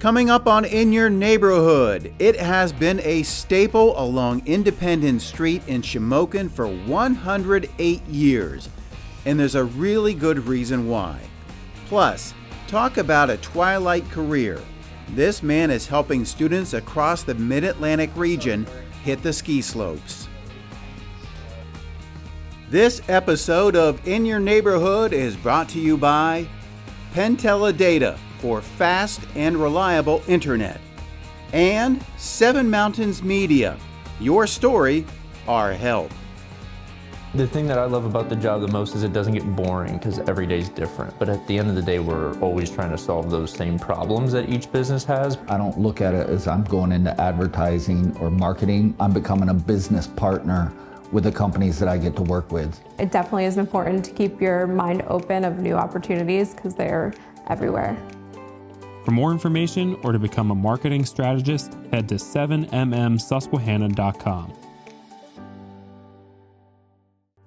Coming up on In Your Neighborhood, it has been a staple along Independence Street in Shamokin for 108 years, and there's a really good reason why. Plus, talk about a twilight career. This man is helping students across the Mid-Atlantic region hit the ski slopes. This episode of In Your Neighborhood is brought to you by Penteledata for fast and reliable internet, and Seven Mountains Media, your story, our help. The thing that I love about the job the most is it doesn't get boring because every day's different. But at the end of the day, we're always trying to solve those same problems that each business has. I don't look at it as I'm going into advertising or marketing. I'm becoming a business partner with the companies that I get to work with. It definitely is important to keep your mind open of new opportunities because they're everywhere. For more information or to become a marketing strategist, head to 7mmsusquehanna.com.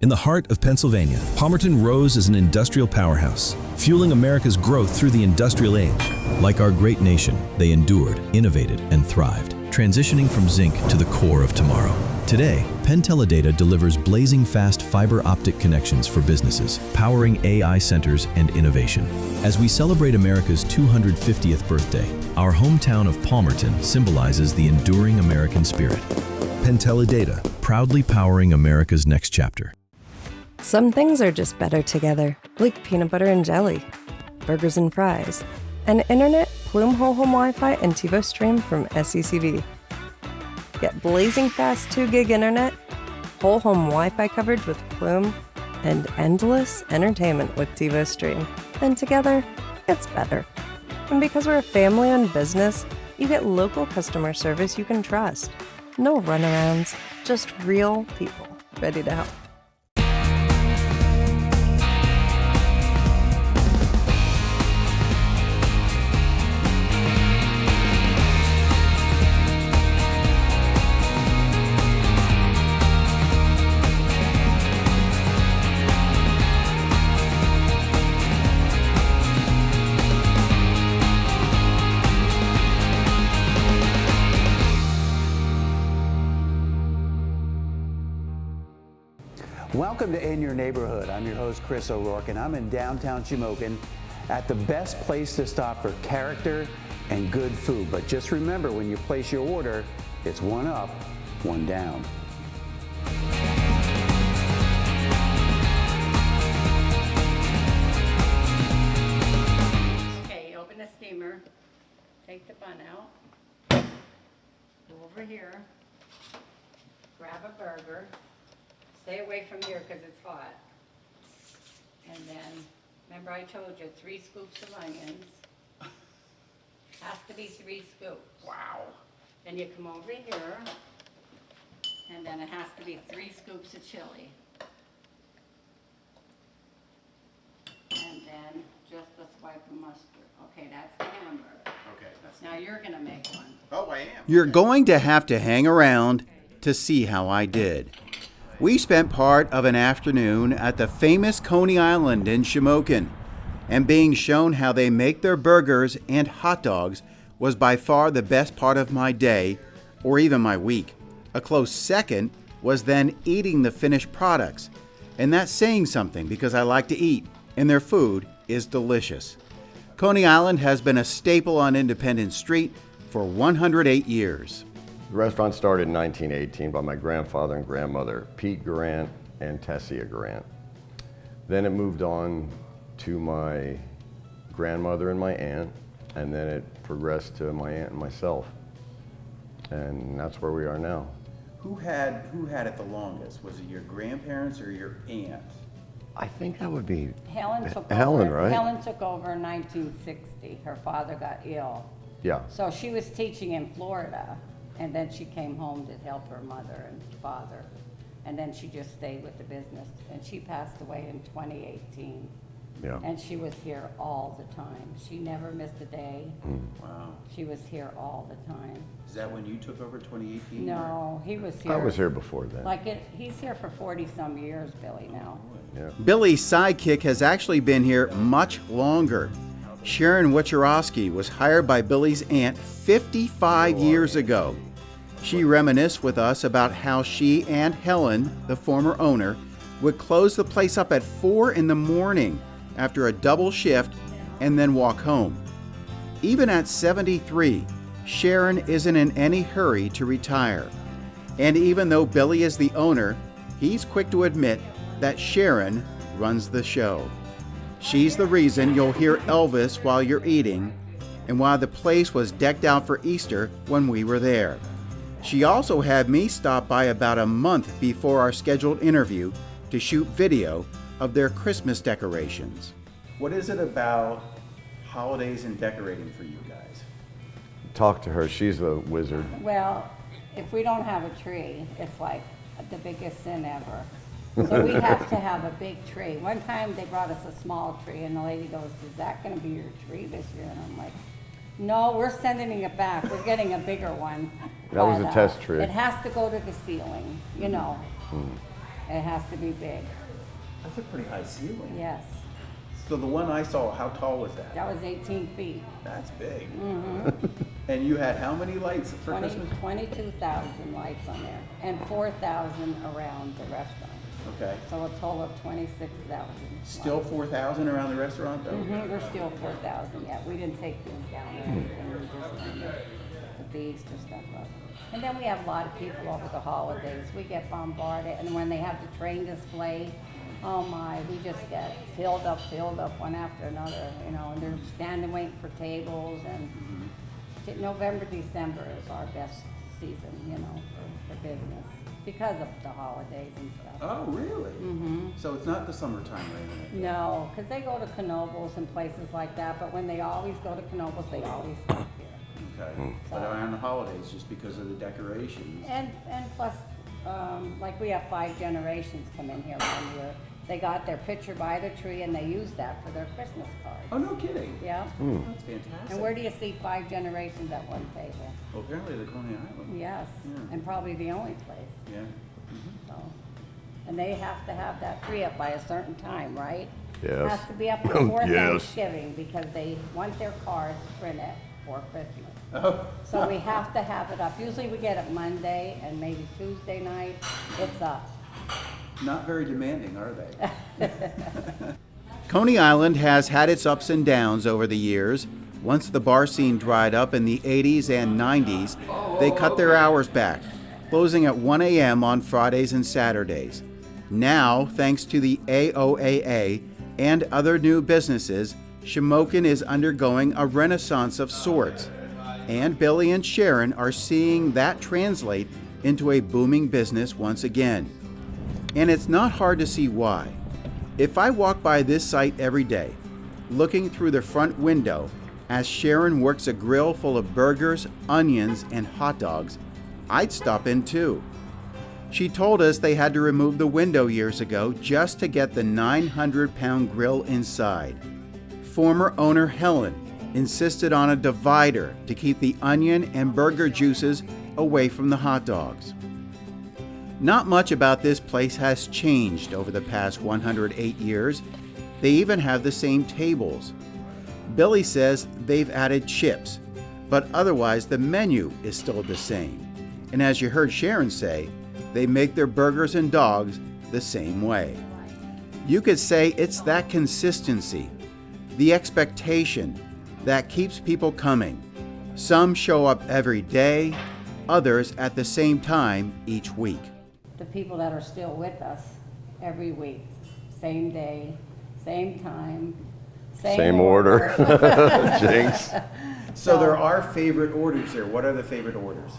In the heart of Pennsylvania, Palmerton rose as an industrial powerhouse, fueling America's growth through the industrial age. Like our great nation, they endured, innovated, and thrived, transitioning from zinc to the core of tomorrow. Today, Penteledata delivers blazing fast fiber optic connections for businesses, powering AI centers and innovation. As we celebrate America's 250th birthday, our hometown of Palmerton symbolizes the enduring American spirit. Penteledata, proudly powering America's next chapter. Some things are just better together, like peanut butter and jelly, burgers and fries, and internet, Plume Whole Home Wi-Fi, and TiVo Stream from SECV. Get blazing fast 2 gig internet, whole home Wi-Fi coverage with Plume, and endless entertainment with TiVo Stream. And together, it's better. And because we're a family-owned business, you get local customer service you can trust. No runarounds, just real people ready to help. Welcome to In Your Neighborhood. I'm your host, Chris O'Rourke, and I'm in downtown Shamokin at the best place to stop for character and good food. But just remember, when you place your order, it's one up, one down. Okay, you open the steamer, take the bun out, go over here, grab a burger. Stay away from here because it's hot. And then, remember I told you 3 scoops of onions. Has to be 3 scoops. Wow. Then you come over here, and then it has to be 3 scoops of chili. And then just a swipe of mustard. Okay, that's the hamburger. Okay. Now you're gonna make one. Oh, I am. You're going to have to hang around to see how I did. We spent part of an afternoon at the famous Coney Island in Shamokin, and being shown how they make their burgers and hot dogs was by far the best part of my day, or even my week. A close second was then eating the finished products, and that's saying something because I like to eat, and their food is delicious. Coney Island has been a staple on Independence Street for 108 years. The restaurant started in 1918 by my grandfather and grandmother, Pete Grant and Tessia Grant. Then it moved on to my grandmother and my aunt, and then it progressed to my aunt and myself. And that's where we are now. Who had it the longest? Was it your grandparents or your aunt? I think that would be Helen took over. Helen, right? Helen took over in 1960. Her father got ill. Yeah. So she was teaching in Florida, and then she came home to help her mother and father. And then she just stayed with the business. And she passed away in 2018. Yeah. And she was here all the time. She never missed a day. Wow. She was here all the time. Is that when you took over, 2018? No, he was here. I was here before then. He's here for 40-some years, Billy, now. Yeah. Billy's sidekick has actually been here much longer. Sharon Wachorowski was hired by Billy's aunt 55 years ago. She reminisced with us about how she and Helen, the former owner, would close the place up at 4 in the morning after a double shift and then walk home. Even at 73, Sharon isn't in any hurry to retire. And even though Billy is the owner, he's quick to admit that Sharon runs the show. She's the reason you'll hear Elvis while you're eating and why the place was decked out for Easter when we were there. She also had me stop by about a month before our scheduled interview to shoot video of their Christmas decorations. What is it about holidays and decorating for you guys? Talk to her, she's a wizard. Well, if we don't have a tree, it's like the biggest sin ever. So we have to have a big tree. One time they brought us a small tree and the lady goes, "Is that gonna be your tree this year?" And I'm like, "No, we're sending it back. We're getting a bigger one." That was a test tree. It has to go to the ceiling, you know. It has to be big. That's a pretty high ceiling. Yes. So the one I saw, how tall was that? That was 18 feet. That's big. And you had how many lights for Christmas? 22,000 lights on there and 4,000 around the restaurant. Okay. So a total of 26,000. Still 4,000 around the restaurant though? We're still 4,000, yeah. We didn't take them down or anything. We just put the Easter stuff up. And then we have a lot of people over the holidays. We get bombarded, and when they have the train display, oh my, we just get filled up one after another, you know, and they're standing waiting for tables, and November, December is our best season, you know, for business because of the holidays and stuff. Oh, really? So it's not the summertime or anything like that? No, because they go to Knoebels and places like that, but when they always go to Knoebels, they always stop here. Okay. But around the holidays, just because of the decorations? And plus, like we have 5 generations come in here one year. They got their picture by the tree and they use that for their Christmas card. Oh, no kidding? Yeah. That's fantastic. And where do you see 5 generations at one table? Well, apparently the Coney Island. Yes, Yeah. and probably the only place. Yeah. So, and they have to have that tree up by a certain time, right? Yes. It has to be up before Yes. Thanksgiving because they want their cards printed for Christmas. Oh. So we have to have it up. Usually we get it Monday and maybe Tuesday night, it's up. Not very demanding, are they? Coney Island has had its ups and downs over the years. Once the bar scene dried up in the 80s and 90s, they cut their hours back, closing at 1 a.m. on Fridays and Saturdays. Now, thanks to the AOAA and other new businesses, Shamokin is undergoing a renaissance of sorts. And Billy and Sharon are seeing that translate into a booming business once again. And it's not hard to see why. If I walk by this site every day, looking through the front window as Sharon works a grill full of burgers, onions, and hot dogs, I'd stop in too. She told us they had to remove the window years ago just to get the 900-pound grill inside. Former owner Helen insisted on a divider to keep the onion and burger juices away from the hot dogs. Not much about this place has changed over the past 108 years. They even have the same tables. Billy says they've added chips, but otherwise the menu is still the same. And as you heard Sharon say, they make their burgers and dogs the same way. You could say it's that consistency, the expectation, that keeps people coming. Some show up every day, others at the same time each week. The people that are still with us every week, same day, same time, Same order. Jinx. So there are favorite orders here. What are the favorite orders?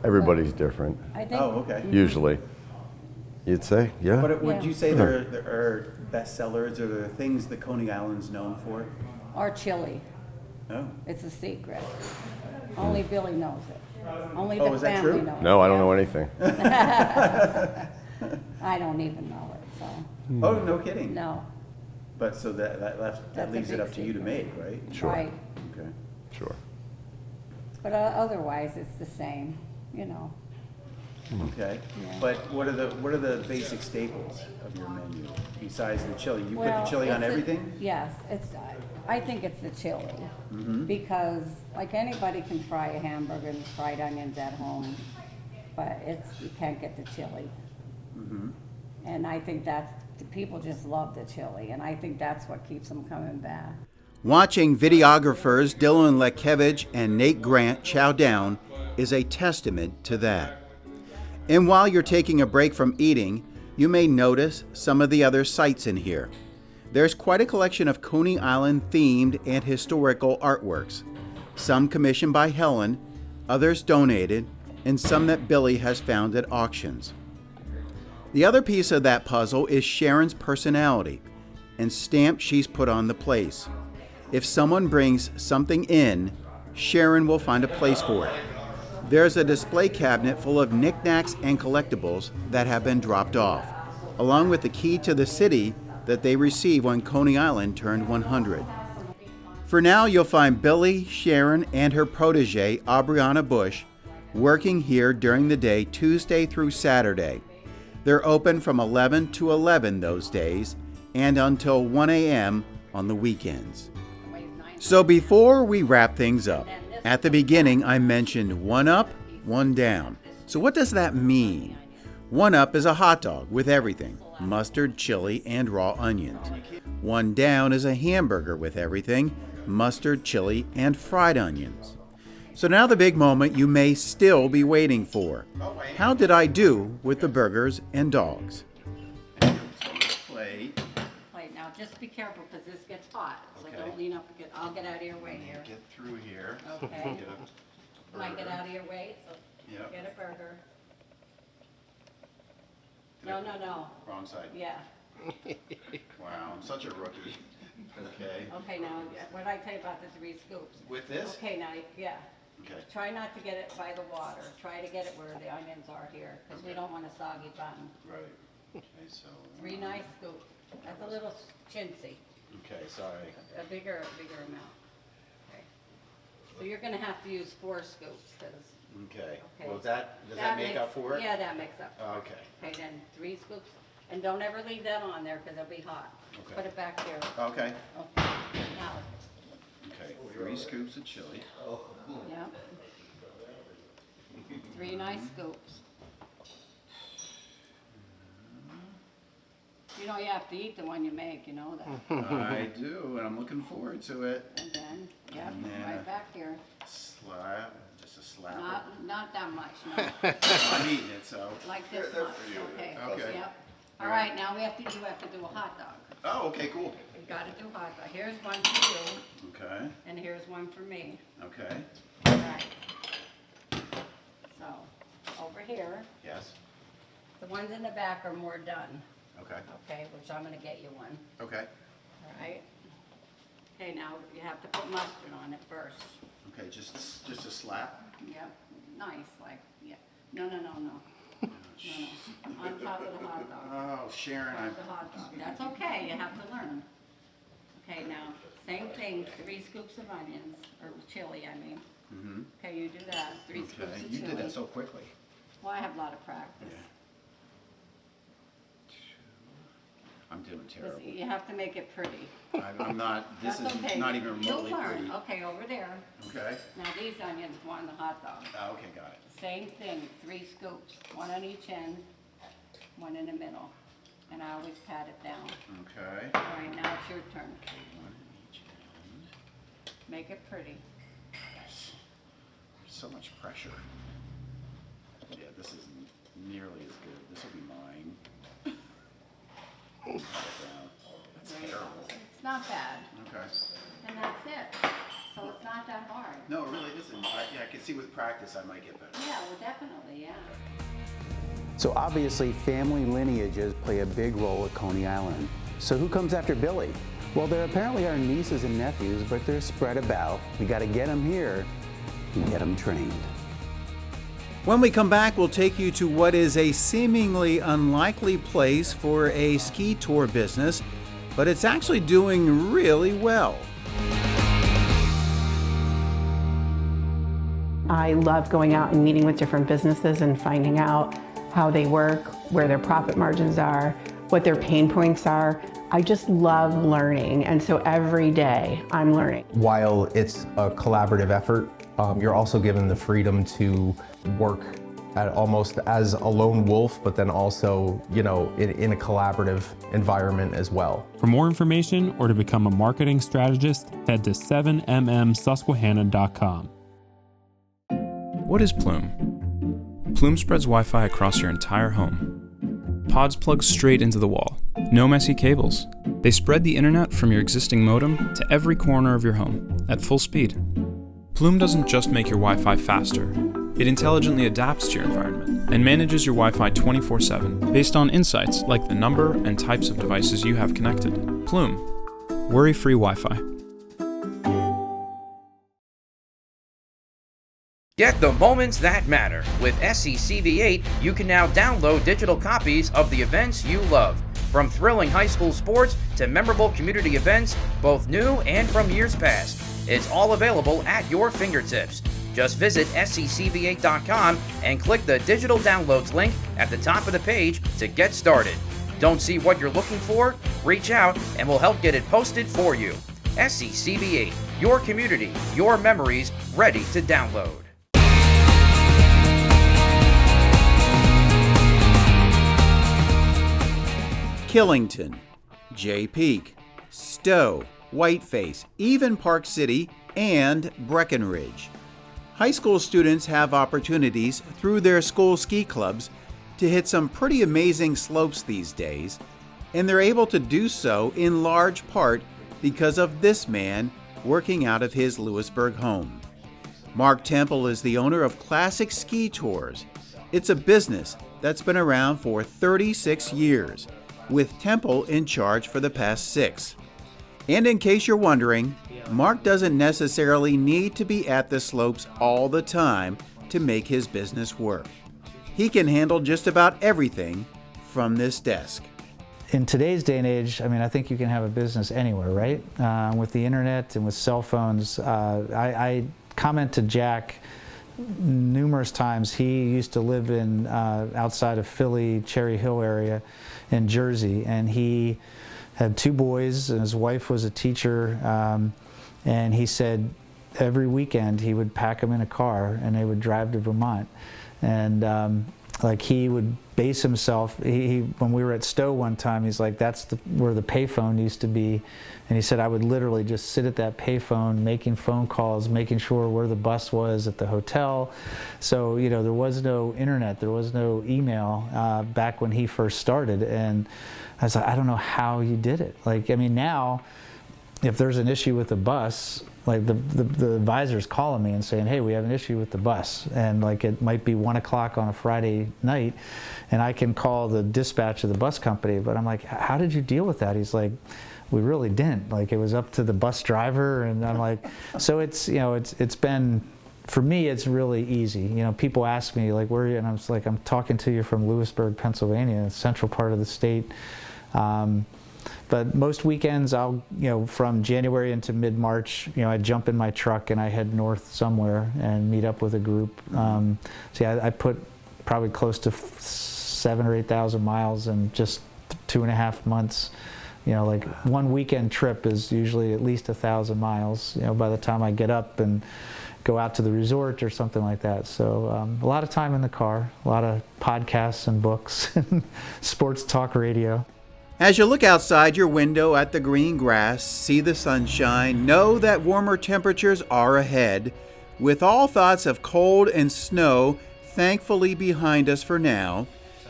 Everybody's different, I think. Oh, okay. usually. You'd say, yeah? But would Yeah. you say there are bestsellers or there are things that Coney Island's known for? Our chili, Oh. it's a secret. Only Billy knows it. Only Oh, the is that family true? knows it. No, I don't Yeah. know anything. I don't even know it, so, Oh, no kidding. no, But so that That's leaves a it big up to you to make, right? Sure. right. Okay. Sure. But otherwise, it's the same, you know. Okay. Yeah. But what are the basic staples of your menu besides the chili? You put Well, the chili on it's everything? Yes, it's I think it's the chili. Because like anybody can fry a hamburger and fried onions at home, but you can't get the chili. And I think the people just love the chili, and I think that's what keeps them coming back. Watching videographers Dylan Lekevich and Nate Grant chow down is a testament to that. And while you're taking a break from eating, you may notice some of the other sights in here. There's quite a collection of Coney Island themed and historical artworks. Some commissioned by Helen, others donated, and some that Billy has found at auctions. The other piece of that puzzle is Sharon's personality and stamp she's put on the place. If someone brings something in, Sharon will find a place for it. There's a display cabinet full of knickknacks and collectibles that have been dropped off, along with the key to the city that they received when Coney Island turned 100. For now, you'll find Billy, Sharon, and her protege, Aubriana Bush, working here during the day, Tuesday through Saturday. They're open from 11 to 11 those days, and until 1 a.m. on the weekends. So before we wrap things up, at the beginning I mentioned one up, one down. So what does that mean? One up is a hot dog with everything, mustard, chili, and raw onions. One down is a hamburger with everything, mustard, chili, and fried onions. So now the big moment you may still be waiting for. How did I do with the burgers and dogs? Plate. Now just be careful because this gets hot, so don't lean up. I'll get out of your way here. Get through here. Okay. Might get out of your way, so get a burger. No. Wrong side. Yeah. Wow, I'm such a rookie. Okay. Okay, now, what did I tell you about the 3 scoops? With this? Okay, now, yeah. Okay. Try not to get it by the water. Try to get it where the onions are here, because we don't want a soggy bun. Right. Okay, so. 3 nice scoops. That's a little chintzy. Okay, sorry. A bigger amount. Okay. So you're gonna have to use 4 scoops, because. Okay. Okay. Well, does that make up for it? Yeah, that makes up for it. Okay. Okay, then 3 scoops, and don't ever leave that on there, because it'll be hot. Okay. Put it back here. Okay. Okay, now, Okay, 3 scoops of chili. yeah. 3 nice scoops. You know you have to eat the one you make, you know that. I do, and I'm looking forward to it. And then, yeah, And then right back here. Slap, just a slap. Not that much, no. I'm eating it, so. Like this much, okay. Okay. Yep. All right, now you have to do a hot dog. Oh, okay, cool. You gotta do hot dog. Here's one for you, Okay, and here's one for me. okay, All right. So, over here, yes, the ones in the back are more done, okay, okay, which I'm gonna get you one, okay, all right? Okay, now you have to put mustard on it first. okay, just a slap. Yep, nice, like, yeah. No. No. On top of the hot dog. Oh, Sharon, On the hot dog. That's okay, you have to learn. Okay, now, same thing, 3 scoops of onions, or chili, I mean. Okay, you do that, 3 scoops okay, of you chili. did that so quickly. Well, I have a lot of practice. I'm doing terrible. You have to make it pretty. I'm not, this That's is okay. not even remotely You'll learn. pretty. Okay, over there. Okay, Now these onions go on the hot dog. okay, got it. Same thing, 3 scoops, 1 on each end, 1 in the middle. And I always pat it down. Okay. All right, now it's your turn. One each end. Make it pretty. Yes. There's so much pressure. Yeah, this isn't nearly as good. This will be mine. That's There you go. terrible. It's not bad, Okay. and that's it. So it's not that hard. No, it really isn't. I can see with practice I might get better. Yeah, well, definitely, yeah. So obviously family lineages play a big role at Coney Island. So who comes after Billy? Well, there apparently are nieces and nephews, but they're spread about. We got to get them here and get them trained. When we come back, we'll take you to what is a seemingly unlikely place for a ski tour business, but it's actually doing really well. I love going out and meeting with different businesses and finding out how they work, where their profit margins are, what their pain points are. I just love learning, and so every day I'm learning. While it's a collaborative effort, you're also given the freedom to work at almost as a lone wolf, but then also, in a collaborative environment as well. For more information or to become a marketing strategist, head to 7mmsusquehanna.com. What is Plume? Plume spreads Wi-Fi across your entire home. Pods plug straight into the wall. No messy cables. They spread the internet from your existing modem to every corner of your home at full speed. Plume doesn't just make your Wi-Fi faster. It intelligently adapts to your environment and manages your Wi-Fi 24/7 based on insights like the number and types of devices you have connected. Plume. Worry-free Wi-Fi. Get the moments that matter. With SCCV8, you can now download digital copies of the events you love. From thrilling high school sports to memorable community events, both new and from years past. It's all available at your fingertips. Just visit SCCV8.com and click the digital downloads link at the top of the page to get started. Don't see what you're looking for? Reach out and we'll help get it posted for you. SCCV8, your community, your memories, ready to download. Killington, Jay Peak, Stowe, Whiteface, even Park City, and Breckenridge. High school students have opportunities through their school ski clubs to hit some pretty amazing slopes these days, and they're able to do so in large part because of this man working out of his Lewisburg home. Mark Temple is the owner of Classic Ski Tours. It's a business that's been around for 36 years, with Temple in charge for the past 6. And in case you're wondering, Mark doesn't necessarily need to be at the slopes all the time to make his business work. He can handle just about everything from this desk. In today's day and age, I think you can have a business anywhere, right? With the internet and with cell phones. I comment to Jack numerous times. He used to live in outside of Philly, Cherry Hill area in Jersey, and he had 2 boys, and his wife was a teacher, and he said every weekend he would pack them in a car and they would drive to Vermont. And he would base himself, when we were at Stowe one time, he's like, that's where the payphone used to be. And he said, I would literally just sit at that payphone making phone calls, making sure where the bus was at the hotel. So, there was no internet, there was no email back when he first started. And I was like, I don't know how you did it. Now, if there's an issue with the bus, the advisor's calling me and saying, hey, we have an issue with the bus. And it might be 1 o'clock on a Friday night, and I can call the dispatch of the bus company. But I'm like, how did you deal with that? He's like, we really didn't. It was up to the bus driver. And I'm like, so it's been, for me, it's really easy. People ask me, where are you? And I'm just like, I'm talking to you from Lewisburg, Pennsylvania, central part of the state. But most weekends, I'll, from January into mid-March, I jump in my truck and I head north somewhere and meet up with a group. I put probably close to 7,000 or 8,000 miles in just 2.5 months. One weekend trip is usually at least 1,000 miles, by the time I get up and go out to the resort or something like that. So a lot of time in the car, a lot of podcasts and books, sports talk radio. As you look outside your window at the green grass, see the sunshine, know that warmer temperatures are ahead. With all thoughts of cold and snow thankfully behind us for now,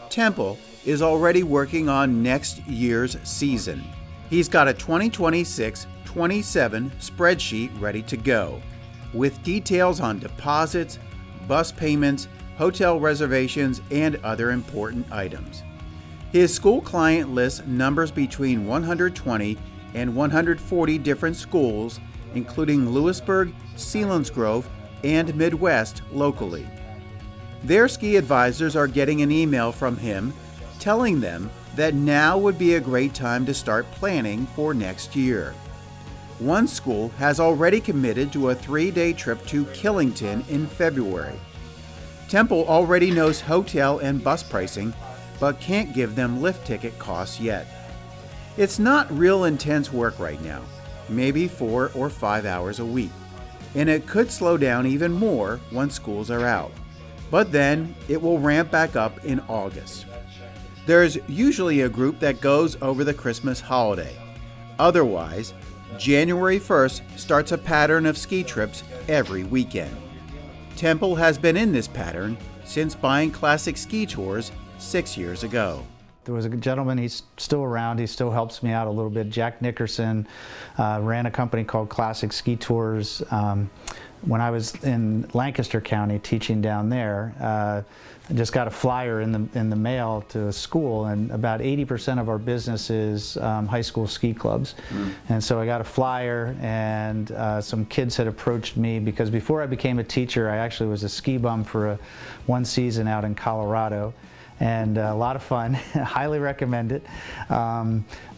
Temple is already working on next year's season. He's got a 2026-27 spreadsheet ready to go, with details on deposits, bus payments, hotel reservations, and other important items. His school client list numbers between 120 and 140 different schools, including Lewisburg, Selinsgrove, and Midwest locally. Their ski advisors are getting an email from him telling them that now would be a great time to start planning for next year. One school has already committed to a 3-day trip to Killington in February. Temple already knows hotel and bus pricing, but can't give them lift ticket costs yet. It's not real intense work right now, maybe 4 or 5 hours a week, and it could slow down even more once schools are out. But then it will ramp back up in August. There's usually a group that goes over the Christmas holiday. Otherwise, January 1st starts a pattern of ski trips every weekend. Temple has been in this pattern since buying Classic Ski Tours 6 years ago. There was a gentleman, he's still around, he still helps me out a little bit. Jack Nickerson ran a company called Classic Ski Tours. When I was in Lancaster County teaching down there, I just got a flyer in the mail to a school, and about 80% of our business is high school ski clubs. And so I got a flyer, and some kids had approached me because before I became a teacher, I actually was a ski bum for one season out in Colorado. And a lot of fun. Highly recommend it.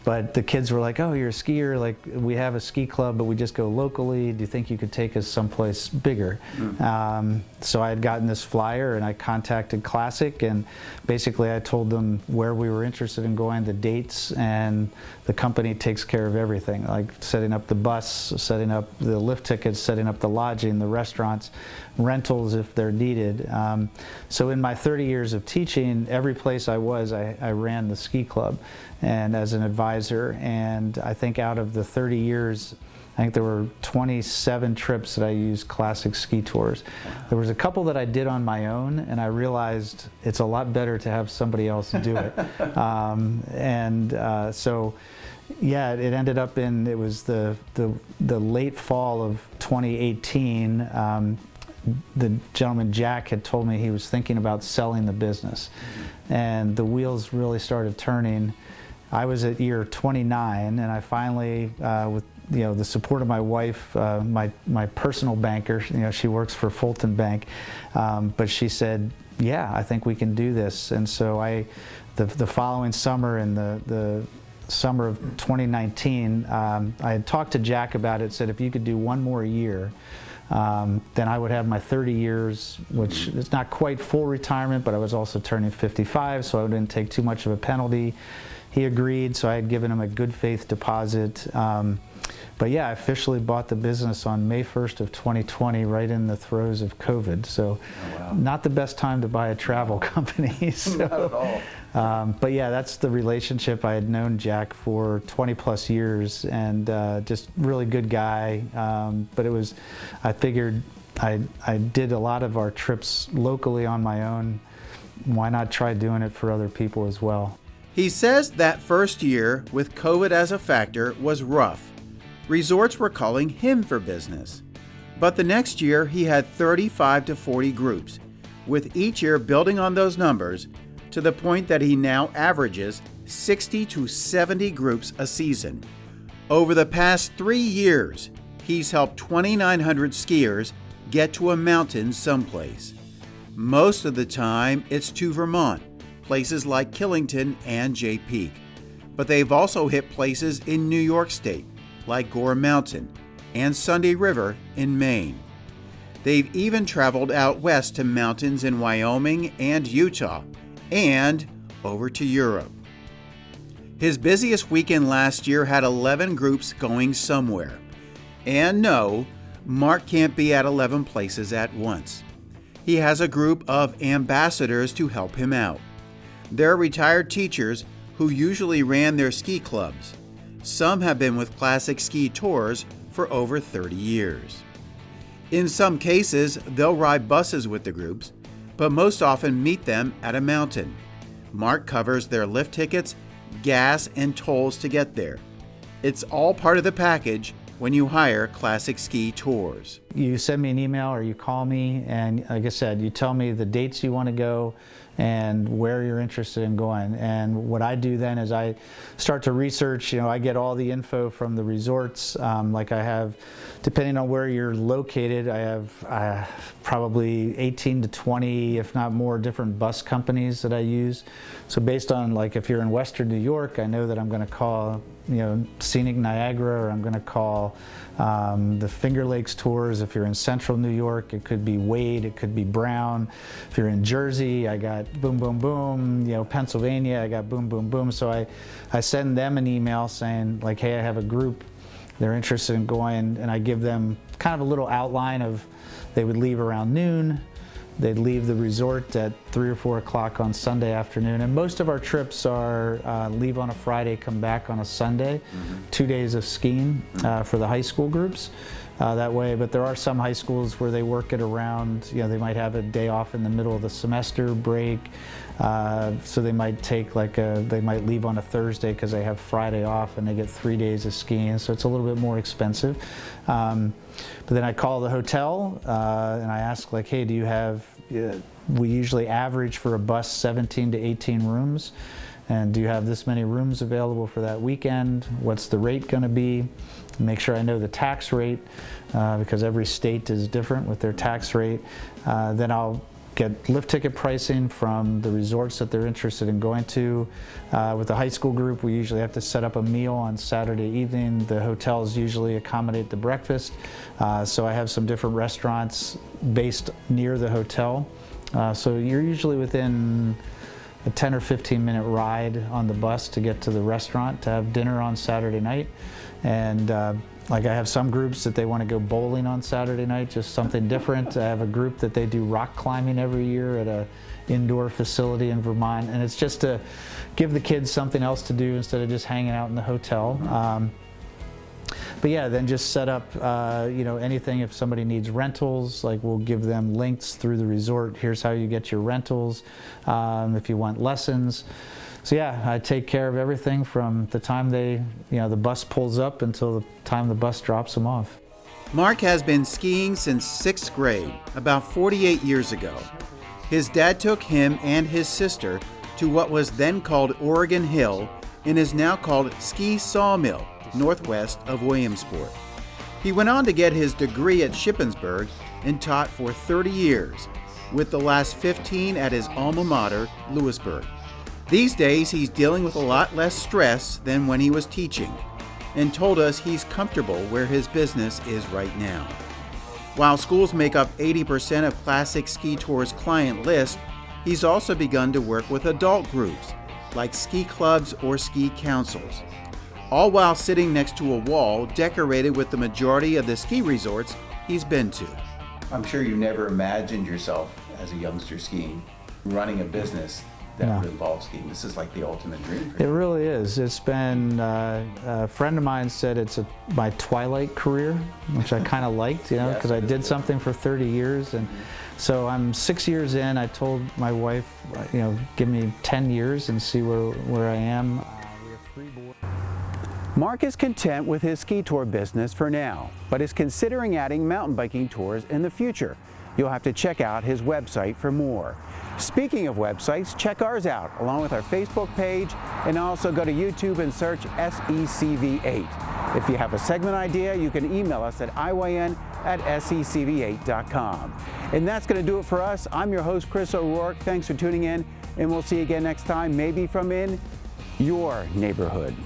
But the kids were like, "Oh, you're a skier, like we have a ski club, but we just go locally. Do you think you could take us someplace bigger?" So I had gotten this flyer, and I contacted Classic, and basically I told them where we were interested in going, the dates, and the company takes care of everything, like setting up the bus, setting up the lift tickets, setting up the lodging, the restaurants, rentals if they're needed. So in my 30 years of teaching, every place I was, I ran the ski club and as an advisor, and I think out of the 30 years, I think there were 27 trips that I used Classic Ski Tours. There was a couple that I did on my own, and I realized it's a lot better to have somebody else do it. So yeah, it ended up in, it was the late fall of 2018. The gentleman Jack had told me he was thinking about selling the business, and the wheels really started turning. I was at year 29, and I finally, with the support of my wife, my personal banker, she works for Fulton Bank, but she said, "Yeah, I think we can do this." And so the following summer, in the summer of 2019, I had talked to Jack about it. Said if you could do one more year, then I would have my 30 years, which is not quite full retirement, but I was also turning 55, so I wouldn't take too much of a penalty. He agreed, so I had given him a good faith deposit. But yeah, I officially bought the business on May 1st of 2020, right in the throes of COVID. So not the best time to buy a travel company. So, not at all. But yeah, that's the relationship. I had known Jack for 20 plus years, and just really good guy. But I figured I did a lot of our trips locally on my own. Why not try doing it for other people as well? He says that first year, with COVID as a factor, was rough. Resorts were calling him for business. But the next year, he had 35 to 40 groups, with each year building on those numbers to the point that he now averages 60 to 70 groups a season. Over the past 3 years, he's helped 2,900 skiers get to a mountain someplace. Most of the time, it's to Vermont, places like Killington and Jay Peak. But they've also hit places in New York State, like Gore Mountain and Sunday River in Maine. They've even traveled out west to mountains in Wyoming and Utah, and over to Europe. His busiest weekend last year had 11 groups going somewhere. And no, Mark can't be at 11 places at once. He has a group of ambassadors to help him out. They're retired teachers who usually ran their ski clubs. Some have been with Classic Ski Tours for over 30 years. In some cases, they'll ride buses with the groups, but most often meet them at a mountain. Mark covers their lift tickets, gas, and tolls to get there. It's all part of the package when you hire Classic Ski Tours. You send me an email or you call me, and like I said, you tell me the dates you want to go and where you're interested in going. And what I do then is I start to research. I get all the info from the resorts. Like I have, depending on where you're located, I have probably 18 to 20, if not more, different bus companies that I use. So based on, like, if you're in Western New York, I know that I'm going to call, Scenic Niagara, or I'm going to call the Finger Lakes Tours. If you're in Central New York, it could be Wade, it could be Brown. If you're in Jersey, I got Boom Boom Boom. Pennsylvania, I got Boom Boom Boom. So I send them an email saying, like, hey, I have a group, they're interested in going, and I give them kind of a little outline of, they would leave around noon, they'd leave the resort at 3 or 4 o'clock on Sunday afternoon, and most of our trips are leave on a Friday, come back on a Sunday, 2 days of skiing for the high school groups that way. But there are some high schools where they work it around, they might have a day off in the middle of the semester break, so they might take they might leave on a Thursday because they have Friday off and they get 3 days of skiing, so it's a little bit more expensive. But then I call the hotel and I ask, like, hey, do you have, we usually average for a bus 17 to 18 rooms, and do you have this many rooms available for that weekend? What's the rate going to be? Make sure I know the tax rate, because every state is different with their tax rate. Then I'll get lift ticket pricing from the resorts that they're interested in going to. With the high school group, we usually have to set up a meal on Saturday evening. The hotels usually accommodate the breakfast, so I have some different restaurants based near the hotel. So you're usually within a 10 or 15 minute ride on the bus to get to the restaurant to have dinner on Saturday night. And like, I have some groups that they want to go bowling on Saturday night, just something different. I have a group that they do rock climbing every year at a indoor facility in Vermont, and it's just to give the kids something else to do instead of just hanging out in the hotel. But yeah, then just set up, anything. If somebody needs rentals, like, we'll give them links through the resort. Here's how you get your rentals. If you want lessons. So yeah, I take care of everything from the time the bus pulls up until the time the bus drops them off. Mark has been skiing since 6th grade, about 48 years ago. His dad took him and his sister to what was then called Oregon Hill and is now called Ski Sawmill, northwest of Williamsport. He went on to get his degree at Shippensburg and taught for 30 years, with the last 15 at his alma mater, Lewisburg. These days, he's dealing with a lot less stress than when he was teaching, and told us he's comfortable where his business is right now. While schools make up 80% of Classic Ski Tour's client list, he's also begun to work with adult groups, like ski clubs or ski councils, all while sitting next to a wall decorated with the majority of the ski resorts he's been to. I'm sure you never imagined yourself as a youngster skiing, running a business that would involve skiing. This is like the ultimate dream for you. It really is. It's been, a friend of mine said it's my twilight career, which I kind of liked, because I did something for 30 years. And so I'm 6 years in. I told my wife, give me 10 years and see where I am. Mark is content with his ski tour business for now, but is considering adding mountain biking tours in the future. You'll have to check out his website for more. Speaking of websites, check ours out along with our Facebook page, and also go to YouTube and search SECV8. If you have a segment idea, you can email us at IYN@SECV8.com. And that's going to do it for us. I'm your host, Chris O'Rourke. Thanks for tuning in, and we'll see you again next time, maybe from in your neighborhood.